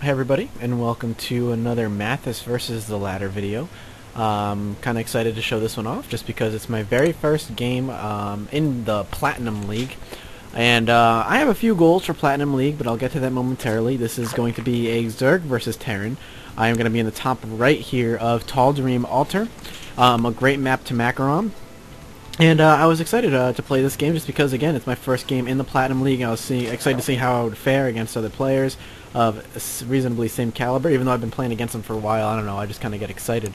Hi everybody, and welcome to another Mathas versus the Ladder video. Kind of excited to show this one off, just because it's my very first game in the Platinum League. And I have a few goals for Platinum League, but I'll get to that momentarily. This is going to be a Zerg versus Terran. I am going to be in the top right here of Tall Dream Altar, a great map to Macaron. And I was excited to play this game just because, again, it's my first game in the Platinum League. I was excited to see how I would fare against other players of reasonably same caliber. Even though I've been playing against them for a while, I don't know, I just kind of get excited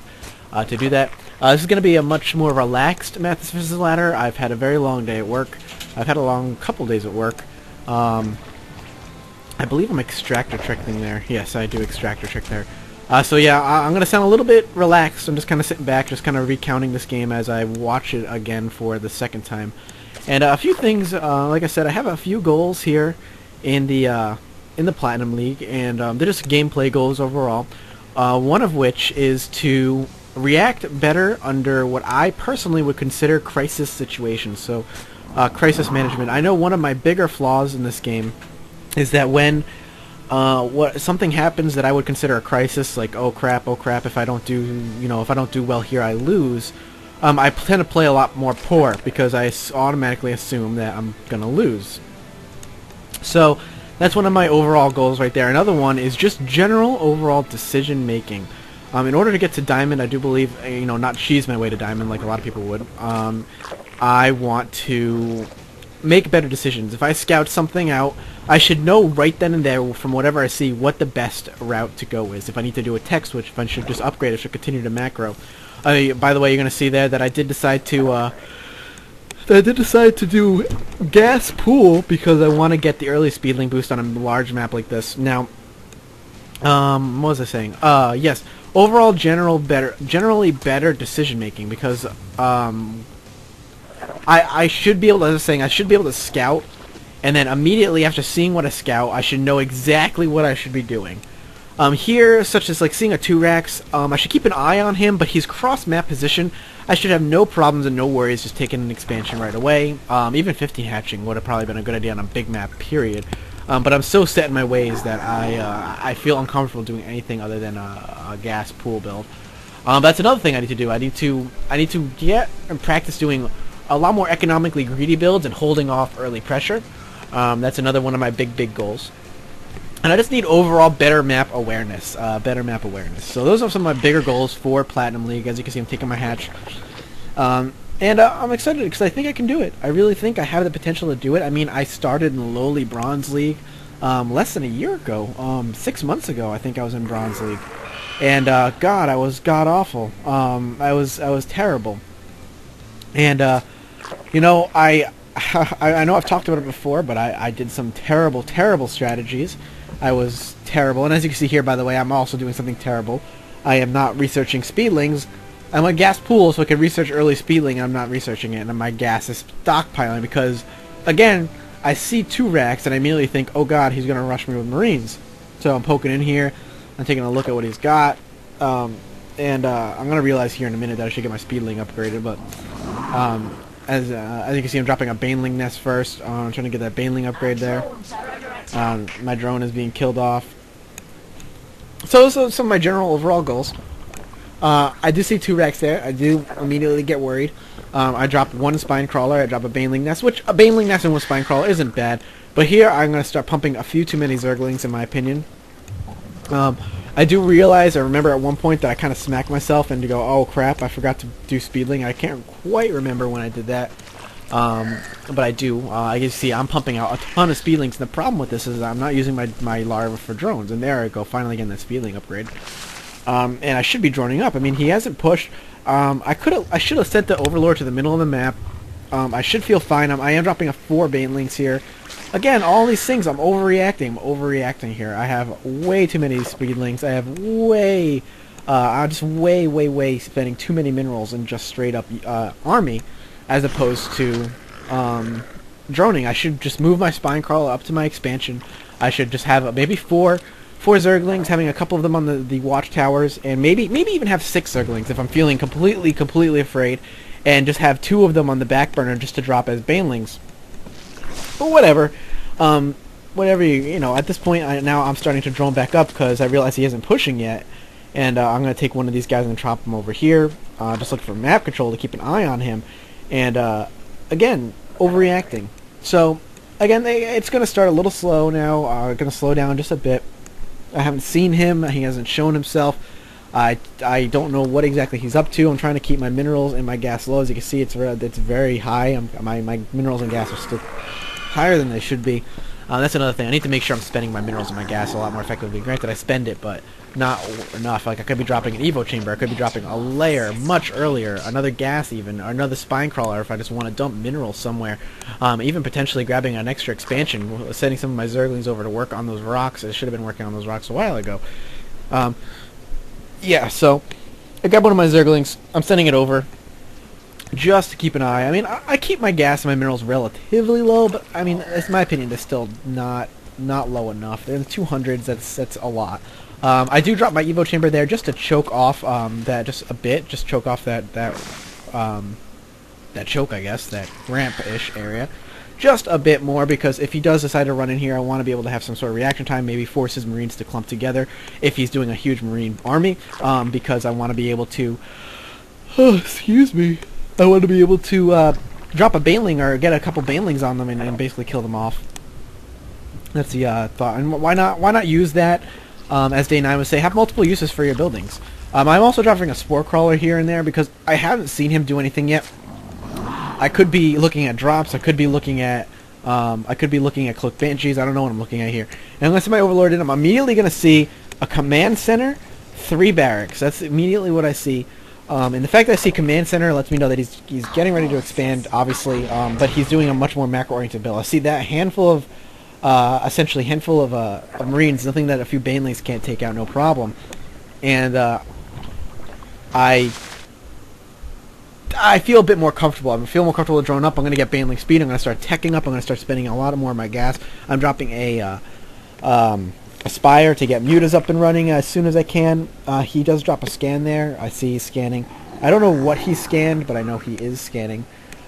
to do that. This is going to be a much more relaxed Mathas vs. Ladder. I've had a very long day at work. I've had a long couple days at work. I believe I'm extractor tricking there. Yes, I do extractor trick there. So yeah, I'm going to sound a little bit relaxed. I'm just kind of sitting back, just kind of recounting this game as I watch it again for the second time. And a few things, like I said, I have a few goals here in the Platinum League, and they're just gameplay goals overall. One of which is to react better under what I personally would consider crisis situations. So, crisis management. I know one of my bigger flaws in this game is that when something happens that I would consider a crisis, like oh crap, if I don't do well here, I lose. I tend to play a lot more poor because I automatically assume that I'm gonna lose. So that's one of my overall goals right there. Another one is just general overall decision making. In order to get to Diamond, I do believe, not cheese my way to Diamond like a lot of people would. I want to make better decisions. If I scout something out, I should know right then and there from whatever I see what the best route to go is. If I need to do a tech switch, if I should just upgrade, I should continue to macro. By the way, you're going to see there that I did decide to do gas pool because I want to get the early speedling boost on a large map like this. Now, what was I saying? Yes, overall generally better decision making because I should be able to, as I was saying, I should be able to scout, and then immediately after seeing what I scout, I should know exactly what I should be doing. Here, such as like seeing a 2-Rax, I should keep an eye on him, but he's cross-map position. I should have no problems and no worries just taking an expansion right away. Even 15 hatching would have probably been a good idea on a big map, period. But I'm so set in my ways that I feel uncomfortable doing anything other than a gas pool build. That's another thing I need to do. I need to get and practice doing a lot more economically greedy builds and holding off early pressure. That's another one of my big goals. And I just need overall better map awareness. So those are some of my bigger goals for Platinum League. As you can see, I'm taking my hatch. And I'm excited because I think I can do it. I really think I have the potential to do it. I mean, I started in the lowly Bronze League less than a year ago. 6 months ago, I think I was in Bronze League. And God, I was god-awful. I was terrible. And, I know I've talked about it before, but I did some terrible strategies. I was terrible, and as you can see here, by the way, I'm also doing something terrible. I am not researching speedlings. I'm a gas pool, so I can research early speedling. I'm not researching it, and my gas is stockpiling because, again, I see 2-Rax, and I immediately think, oh god, he's going to rush me with Marines. So I'm poking in here, I'm taking a look at what he's got, and I'm going to realize here in a minute that I should get my speedling upgraded, but as you can see, I'm dropping a Baneling nest first. I'm trying to get that Baneling upgrade there. My drone is being killed off. So those are some of my general overall goals. I do see 2-Rax there. I do immediately get worried. I drop one Spine Crawler. I drop a Baneling nest, which a Baneling nest and one Spine Crawler isn't bad. But here, I'm going to start pumping a few too many Zerglings, in my opinion. I do realize, I remember at one point that I kind of smacked myself and to go, oh crap, I forgot to do speedling. I can't quite remember when I did that, but I do. I can see I'm pumping out a ton of speedlings, and the problem with this is I'm not using my larva for drones, and there I go, finally getting that speedling upgrade. And I should be droning up. I mean, he hasn't pushed. I should have sent the Overlord to the middle of the map. I should feel fine. I am dropping a 4 Banelings here. Again, all these things, I'm overreacting here. I have way too many speedlings. I have I'm just way spending too many minerals in just straight up army, as opposed to droning. I should just move my Spine Crawler up to my expansion. I should just have maybe four Zerglings, having a couple of them on the watchtowers, and maybe even have 6 Zerglings if I'm feeling completely afraid, and just have 2 of them on the back burner just to drop as Banelings. But whatever. whatever you know. At this point, now I'm starting to drone back up because I realize he isn't pushing yet, and I'm gonna take one of these guys and drop him over here. Just look for map control to keep an eye on him, and again, overreacting. So again, it's gonna start a little slow now. Gonna slow down just a bit. I haven't seen him. He hasn't shown himself. I don't know what exactly he's up to. I'm trying to keep my minerals and my gas low. As you can see, it's very high. My minerals and gas are still higher than they should be. That's another thing. I need to make sure I'm spending my minerals and my gas a lot more effectively. Granted, I spend it, but not enough. Like, I could be dropping an Evo chamber. I could be dropping a layer much earlier. Another gas even. Or another spine crawler if I just want to dump minerals somewhere. Even potentially grabbing an extra expansion. Sending some of my Zerglings over to work on those rocks. I should have been working on those rocks a while ago. Yeah, so I got one of my Zerglings. I'm sending it over just to keep an eye. I mean, I keep my gas and my minerals relatively low, but I mean, it's my opinion, they're still not low enough. They're in the 200s. That's a lot. I do drop my Evo chamber there just to choke off that just a bit, just choke off that choke, I guess, that ramp-ish area. Just a bit more, because if he does decide to run in here, I want to be able to have some sort of reaction time, maybe force his Marines to clump together if he's doing a huge Marine army, because I want to be able to, excuse me, I want to be able to drop a Baneling or get a couple Banelings on them and basically kill them off. That's the thought. And why not use that, as Day 9 would say, have multiple uses for your buildings. I'm also dropping a Spore Crawler here and there because I haven't seen him do anything yet. I could be looking at drops. I could be looking at Cloak Banshees. I don't know what I'm looking at here. And unless my Overlord in, I'm immediately going to see a command center, 3 barracks. That's immediately what I see. And the fact that I see command center lets me know that he's getting ready to expand, obviously. But he's doing a much more macro-oriented build. I see that handful of Marines, nothing that a few Banelings can't take out, no problem. And I feel a bit more comfortable. I feel more comfortable drone up. I'm going to get Baneling speed. I'm going to start teching up. I'm going to start spending a lot more of my gas. I'm dropping a Spire to get Mutas up and running as soon as I can. He does drop a scan there. I see he's scanning. I don't know what he scanned, but I know he is scanning.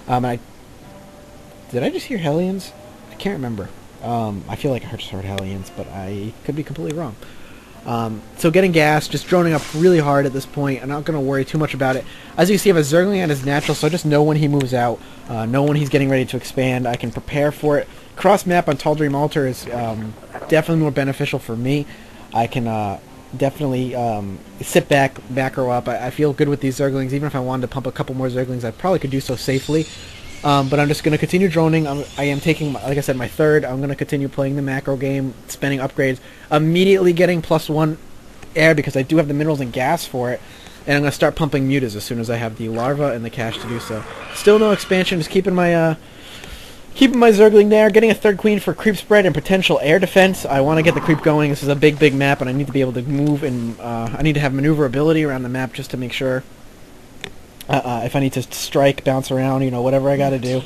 Did I just hear Hellions? I can't remember. I feel like I just heard Hellions, but I could be completely wrong. So getting gas, just droning up really hard at this point. I'm not going to worry too much about it. As you can see, I have a Zergling at his natural, so I just know when he moves out, know when he's getting ready to expand. I can prepare for it. Cross map on Tall Dream Altar is definitely more beneficial for me. I can definitely sit back, back her up. I feel good with these Zerglings. Even if I wanted to pump a couple more Zerglings, I probably could do so safely. But I'm just going to continue droning. I am taking, like I said, my third. I'm going to continue playing the macro game, spending upgrades, immediately getting +1 air because I do have the minerals and gas for it. And I'm going to start pumping mutas as soon as I have the larva and the cash to do so. Still no expansion, just keeping my Zergling there, getting a third queen for creep spread and potential air defense. I want to get the creep going. This is a big map, and I need to be able to move, and I need to have maneuverability around the map just to make sure. If I need to strike, bounce around, you know, whatever I got to do.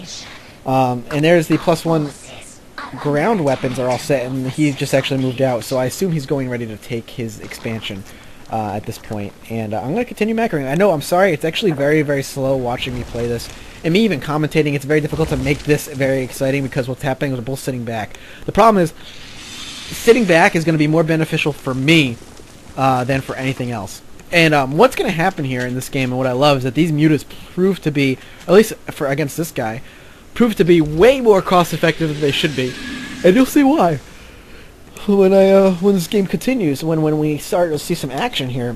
And there's the +1 ground weapons are all set, and he's just actually moved out, so I assume he's going ready to take his expansion at this point. And I'm going to continue macroing. I know, I'm sorry, it's actually very slow watching me play this. And me even commentating, it's very difficult to make this very exciting because what's happening is we're both sitting back. The problem is, sitting back is going to be more beneficial for me than for anything else. And what's going to happen here in this game, and what I love, is that these mutas prove to be, at least for against this guy, prove to be way more cost-effective than they should be. And you'll see why when this game continues. When we start to see some action here,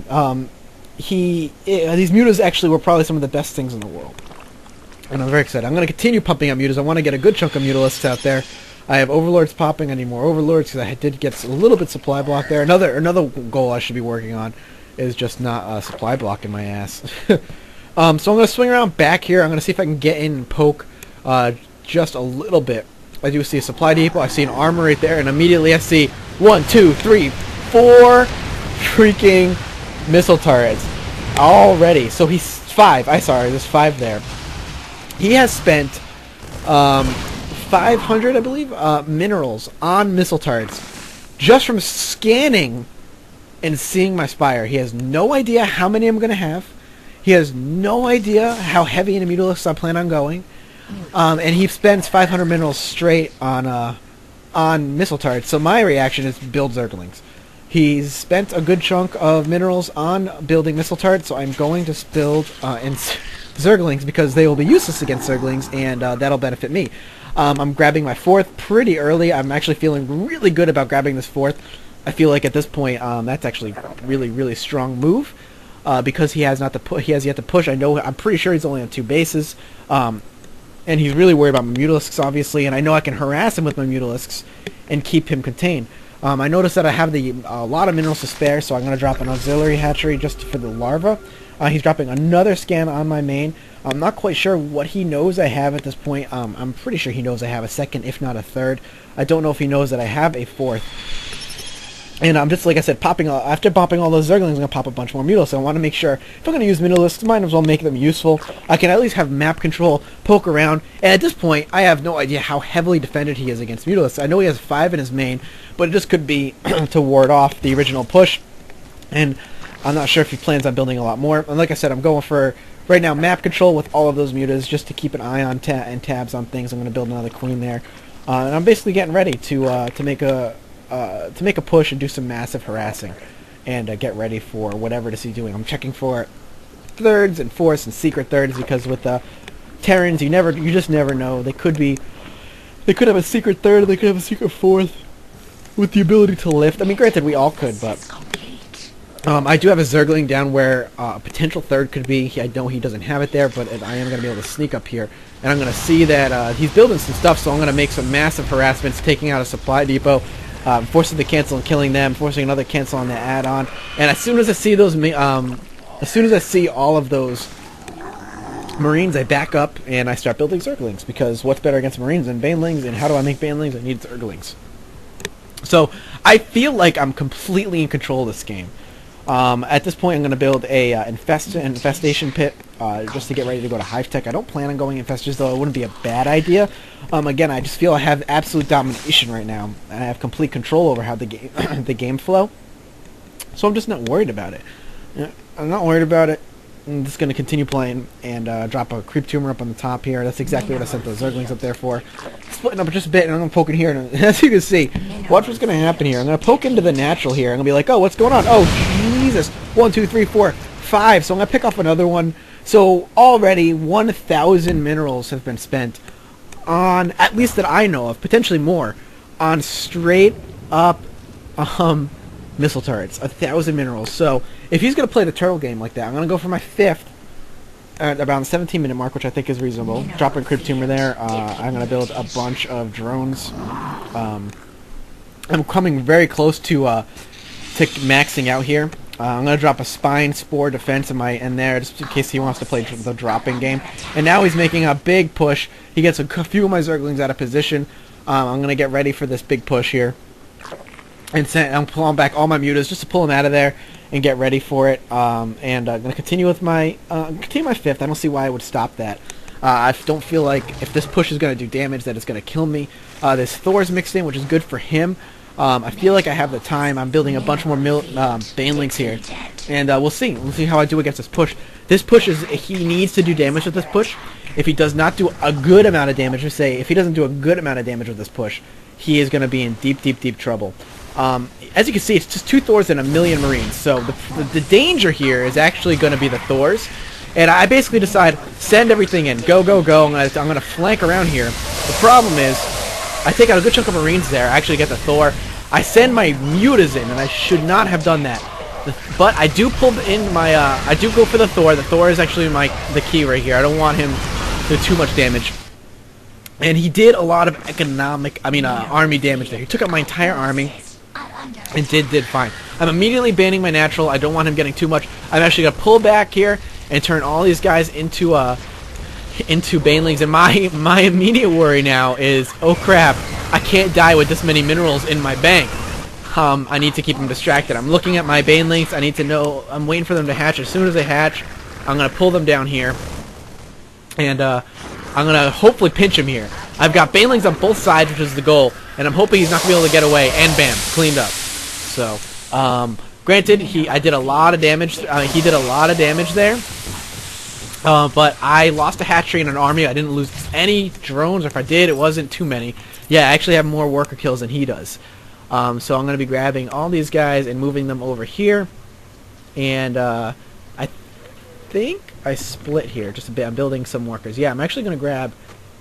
these mutas actually were probably some of the best things in the world. And I'm very excited. I'm going to continue pumping out mutas. I want to get a good chunk of mutalists out there. I have overlords popping. I need more overlords because I did get a little bit supply block there. Another goal I should be working on is just not supply blocking my ass. So I'm going to swing around back here. I'm going to see if I can get in and poke just a little bit. I do see a supply depot. I see an armor right there, and immediately I see 1, 2, 3, 4 freaking missile turrets already. So he's 5. There's 5 there. He has spent 500, I believe, minerals on missile turrets just from scanning and seeing my Spire. He has no idea how many I'm going to have. He has no idea how heavy into mutalists I plan on going. And he spends 500 minerals straight on on missile turrets, so my reaction is build Zerglings. He's spent a good chunk of minerals on building missile turrets, so I'm going to build Zerglings because they will be useless against Zerglings, and that'll benefit me. I'm grabbing my 4th pretty early. I'm actually feeling really good about grabbing this 4th. I feel like at this point that's actually really strong move because he has yet to push. I'm pretty sure he's only on 2 bases, and he's really worried about my Mutalisks, obviously, and I know I can harass him with my Mutalisks and keep him contained. I noticed that I have a lot of minerals to spare, so I'm going to drop an auxiliary hatchery just for the larva. He's dropping another scan on my main. I'm not quite sure what he knows I have at this point. I'm pretty sure he knows I have a 2nd, if not a 3rd. I don't know if he knows that I have a 4th. And I'm just, like I said, after popping all those Zerglings, I'm going to pop a bunch more Mutalisks. So I want to make sure, if I'm going to use Mutalisks, might as well make them useful. I can at least have map control, poke around, and at this point, I have no idea how heavily defended he is against Mutalisks. I know he has 5 in his main, but it just could be to ward off the original push, and I'm not sure if he plans on building a lot more. And like I said, I'm going for, right now, map control with all of those mutas, just to keep an eye on and tabs on things. I'm going to build another queen there. And I'm basically getting ready to make a push and do some massive harassing, and get ready for whatever it is he's doing. I'm checking for 3rds and 4ths and secret 3rds because with the Terrans, you just never know. They could have a secret 3rd, they could have a secret 4th with the ability to lift. I mean, granted, we all could, but I do have a Zergling down where a potential 3rd could be. I know he doesn't have it there, but I am going to be able to sneak up here, and I'm going to see that he's building some stuff, so I'm going to make some massive harassments, taking out a supply depot, forcing the cancel and killing them, forcing another cancel on the add-on, and as soon as I see those, as soon as I see all of those Marines, I back up and I start building Zerglings, because what's better against Marines than Banelings, and how do I make Banelings? I need Zerglings. So I feel like I'm completely in control of this game. At this point, I'm going to build a infestation pit just to get ready to go to Hive Tech. I don't plan on going infestations, though it wouldn't be a bad idea. Again, I just feel I have absolute domination right now, and I have complete control over how the game the game flow. So I'm just not worried about it. I'm not worried about it. I'm just going to continue playing and drop a creep tumor up on the top here. That's exactly what I sent those Zerglings up there for. Splitting up just a bit, and I'm going to poke in here. And as you can see, watch what's going to happen here. I'm going to poke into the natural here. I'm going to be like, oh, what's going on? Oh, Jesus. 1, 2, 3, 4, 5. So I'm going to pick off another one. So already 1,000 minerals have been spent on, at least that I know of, potentially more, on straight up missile turrets. 1,000 minerals. So if he's going to play the turtle game like that, I'm going to go for my 5th at around the 17-minute mark, which I think is reasonable. Drop a crypt tumor there. I'm going to build a bunch of drones. I'm coming very close to maxing out here. I'm going to drop a spine spore defense in there just in case he wants to play the dropping game. And now he's making a big push. He gets a few of my Zerglings out of position. I'm going to get ready for this big push here. And I'm pulling back all my mutas just to pull him out of there and get ready for it. And I'm going to continue with my 5th. I don't see why I would stop that. I don't feel like if this push is going to do damage that it's going to kill me. This Thor's mixed in, which is good for him. I feel like I have the time. I'm building a bunch more Banelings here. And we'll see. We'll see how I do against this push. This push he needs to do damage with this push. If he does not do a good amount of damage, if he doesn't do a good amount of damage with this push, he is going to be in deep trouble. As you can see, it's just 2 Thors and 1,000,000 Marines. So the danger here is actually going to be the Thors. And I basically decide, send everything in. Go. I'm going to flank around here. The problem is, I take out a good chunk of Marines there. I actually get the Thor. I send my mutas in, and I should not have done that. But I do pull in my, I do go for the Thor. The Thor is actually the key right here. I don't want him to do too much damage. And he did a lot of army damage there. He took out my entire army. And did fine. I'm immediately banning my natural. I don't want him getting too much. I'm actually going to pull back here and turn all these guys into Banelings. And my immediate worry now is, oh crap, I can't die with this many minerals in my bank. I need to keep them distracted. I'm looking at my Banelings. I need to know. I'm waiting for them to hatch. As soon as they hatch, I'm going to pull them down here. And I'm going to hopefully pinch him here. I've got Banelings on both sides, which is the goal. And I'm hoping he's not going to be able to get away. And bam, cleaned up. So, granted, I did a lot of damage. He did a lot of damage there. But I lost a hatchery and an army. I didn't lose any drones. Or if I did, it wasn't too many. Yeah, I actually have more worker kills than he does. So I'm going to be grabbing all these guys and moving them over here. And I think I split here just a bit. I'm building some workers. Yeah, I'm actually going to grab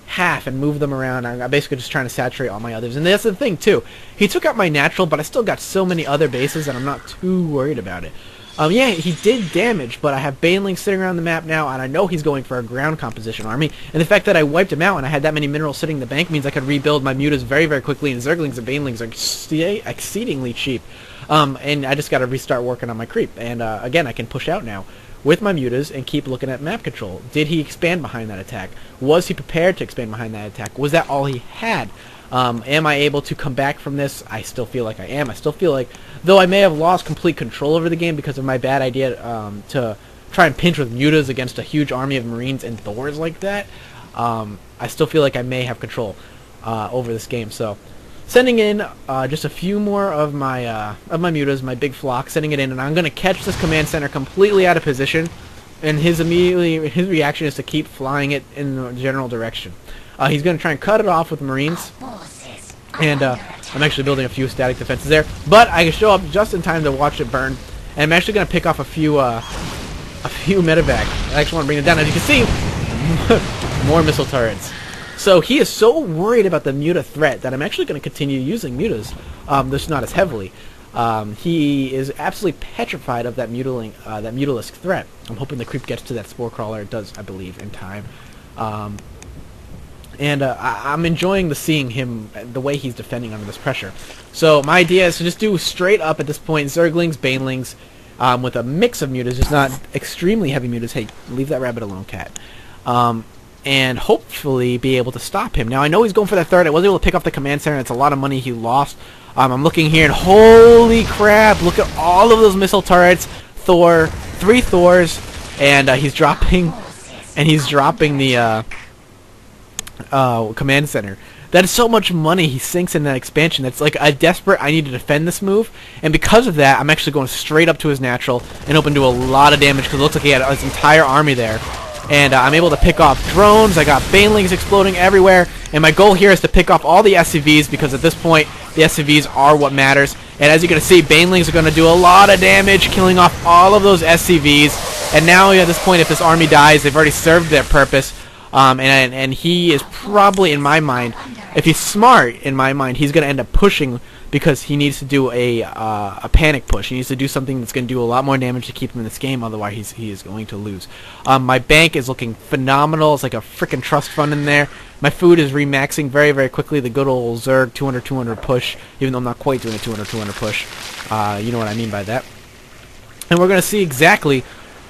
half and move them around. I'm basically just trying to saturate all my others. And that's the thing, too. He took out my natural, but I still got so many other bases that I'm not too worried about it. Yeah, he did damage, but I have banelings sitting around the map now, and I know he's going for a ground composition army. And the fact that I wiped him out and I had that many minerals sitting in the bank means I could rebuild my mutas very, very quickly, and zerglings and banelings are exceedingly cheap. And I just got to restart working on my creep. And again, I can push out now with my mutas and keep looking at map control. Did he expand behind that attack? Was he prepared to expand behind that attack? Was that all he had? Am I able to come back from this? I still feel like I am. I still feel like, though I may have lost complete control over the game because of my bad idea to try and pinch with mutas against a huge army of marines and Thors like that, I still feel like I may have control over this game. So, sending in just a few more of my mutas, my big flock, sending it in, and I'm going to catch this command center completely out of position, and his reaction is to keep flying it in the general direction. He's going to try and cut it off with marines, and I'm actually building a few static defenses there, but I can show up just in time to watch it burn, and I'm actually going to pick off a few medevac. I actually want to bring it down. As you can see, more missile turrets. So he is so worried about the muta threat that I'm actually going to continue using mutas, just not as heavily. He is absolutely petrified of that mutalisk threat. I'm hoping the creep gets to that spore crawler. It does, I believe, in time. I'm enjoying seeing him, the way he's defending under this pressure. So my idea is to just do straight up at this point, zerglings, banelings, with a mix of mutas, just not extremely heavy mutas. Hey, leave that rabbit alone, cat. And hopefully be able to stop him. Now, I know he's going for that third. I wasn't able to pick off the command center. It's a lot of money he lost. I'm looking here, and holy crap, look at all of those missile turrets. 3 Thors, and he's dropping the command center. That is so much money he sinks in that expansion. That's like a desperate, I need to defend this move. And because of that, I'm actually going straight up to his natural and open to a lot of damage because it looks like he had his entire army there. And I'm able to pick off drones. I got banelings exploding everywhere. And my goal here is to pick off all the SCVs because at this point, the SCVs are what matters. And as you can see, banelings are going to do a lot of damage, killing off all of those SCVs. And now at this point, if this army dies, they've already served their purpose. And he is probably, in my mind, if he's smart, in my mind, he's going to end up pushing because he needs to do a panic push. He needs to do something that's going to do a lot more damage to keep him in this game, otherwise he is going to lose. My bank is looking phenomenal. It's like a freaking trust fund in there. My food is remaxing very, very quickly. The good old Zerg 200-200 push, even though I'm not quite doing a 200-200 push. You know what I mean by that. And we're going to see exactly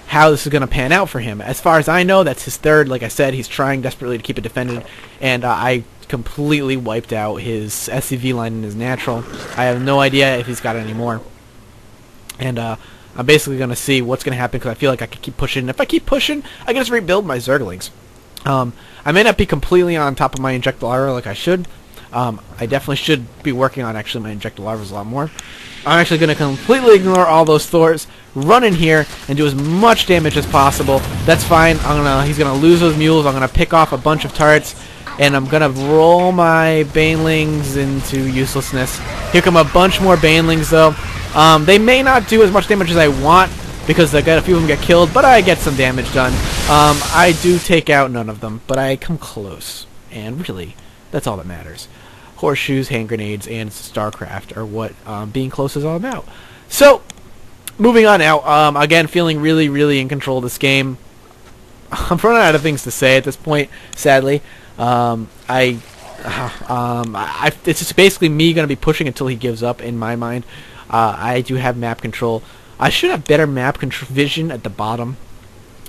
how this is going to pan out for him. As far as I know, that's his third. Like I said, he's trying desperately to keep it defended, and I completely wiped out his SCV line and his natural. I have no idea if he's got any more. And I'm basically going to see what's going to happen because I feel like I can keep pushing. And if I keep pushing, I can just rebuild my Zerglings. I may not be completely on top of my injectile larva like I should. I definitely should be working on actually my injectile larvas a lot more. I'm actually going to completely ignore all those Thors, run in here, and do as much damage as possible. That's fine. He's going to lose those mules. I'm going to pick off a bunch of turrets, and I'm going to roll my banelings into uselessness. Here come a bunch more banelings, though. They may not do as much damage as I want, because I got a few of them get killed, but I get some damage done. I do take out none of them, but I come close. And really, that's all that matters. Horseshoes, hand grenades, and StarCraft are what being close is all about. So, moving on now. Again, feeling really, really in control of this game. I'm running out of things to say at this point, sadly. It's just basically me going to be pushing until he gives up, in my mind. I do have map control. I should have better map vision at the bottom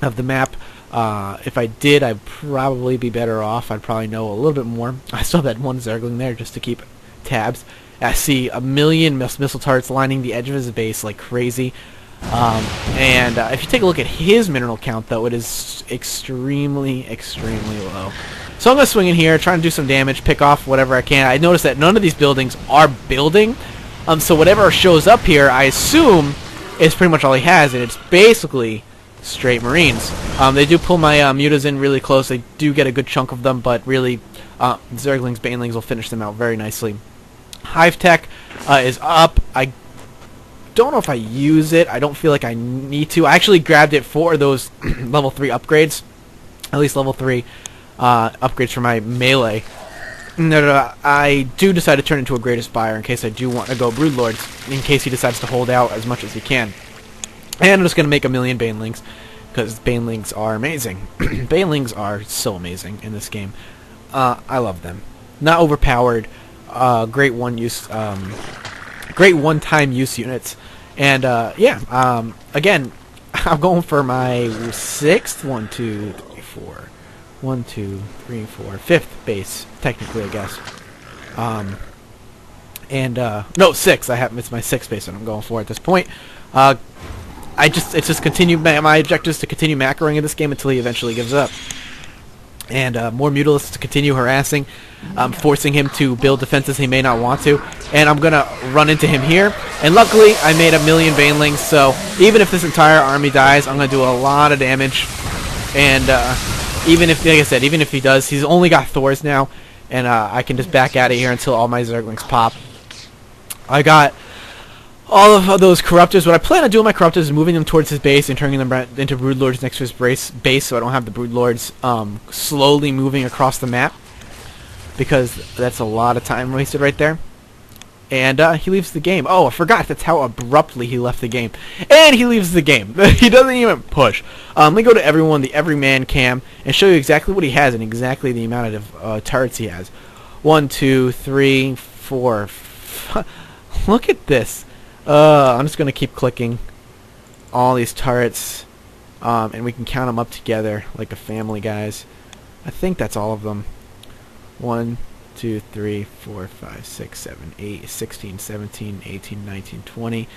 of the map. If I did, I'd probably be better off. I'd probably know a little bit more. I still have that one Zergling there just to keep tabs. I see a million missile turrets lining the edge of his base like crazy. If you take a look at his mineral count, though, it is extremely, extremely low. So I'm going to swing in here, try and do some damage, pick off whatever I can. I noticed that none of these buildings are building. So whatever shows up here, I assume, is pretty much all he has, and it's basically straight Marines. They do pull my mutas in really close. They do get a good chunk of them, but really, Zerglings, Banelings will finish them out very nicely. Hive Tech is up. I don't know if I use it. I don't feel like I need to. I actually grabbed it for those level 3 upgrades. At least level 3 upgrades for my melee. No, I do decide to turn into a Greatest Buyer in case I do want to go Broodlords, in case he decides to hold out as much as he can. And I'm just going to make a million Banelings, because Banelings are amazing. Banelings are so amazing in this game. I love them. Not overpowered, great great one-time use units. And, yeah, again, I'm going for my 6th, 1, 2, 3, 4. 1, 2, 3, 4, 5th base, technically, I guess. No, 6. It's my 6th base that I'm going for at this point. It's just continue. My objective is to continue macroing in this game until he eventually gives up. And more Mutalisks to continue harassing, forcing him to build defenses he may not want to. And I'm gonna run into him here. And luckily, I made a million Banelings, so even if this entire army dies, I'm gonna do a lot of damage. And even if, like I said, even if he does, he's only got Thors now, and I can just back out of here until all my Zerglings pop. I got all of those Corruptors. What I plan on doing with my Corruptors is moving them towards his base and turning them into Broodlords next to his base, so I don't have the Broodlords slowly moving across the map, because that's a lot of time wasted right there. And he leaves the game. Oh, I forgot. That's how abruptly he left the game. And he leaves the game. He doesn't even push. Let me go to everyone, the everyman cam, and show you exactly what he has and exactly the amount of turrets he has. 1, 2, 3, 4. Look at this. I'm just going to keep clicking all these turrets, and we can count them up together like a family, guys. I think that's all of them. 1, 2, 3, 4, 5, 6, 7, 8, 16, 17, 18, 19, 20.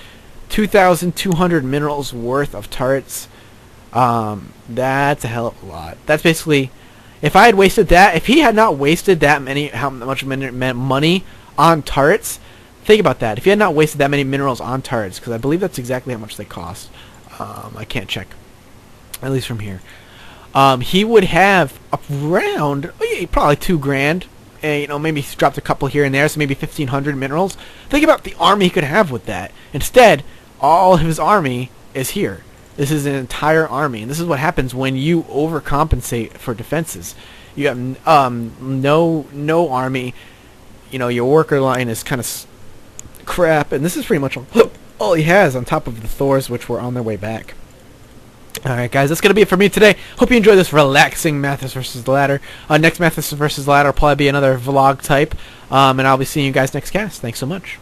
2,200 minerals worth of turrets. That's a hell of a lot. That's basically, if I had wasted that, if he had not wasted that much money on turrets, think about that. If he had not wasted that many minerals on turrets, because I believe that's exactly how much they cost. I can't check, at least from here. He would have around probably $2,000. Maybe he's dropped a couple here and there, so maybe 1,500 minerals. Think about the army he could have with that. Instead, all of his army is here. This is an entire army, and this is what happens when you overcompensate for defenses. You have no army. Your worker line is kind of crap, and this is pretty much all he has on top of the Thors, which were on their way back. Alright guys, that's going to be it for me today. Hope you enjoyed this relaxing Mathas versus the Ladder. Next Mathas versus the Ladder will probably be another vlog type, and I'll be seeing you guys next cast. Thanks so much.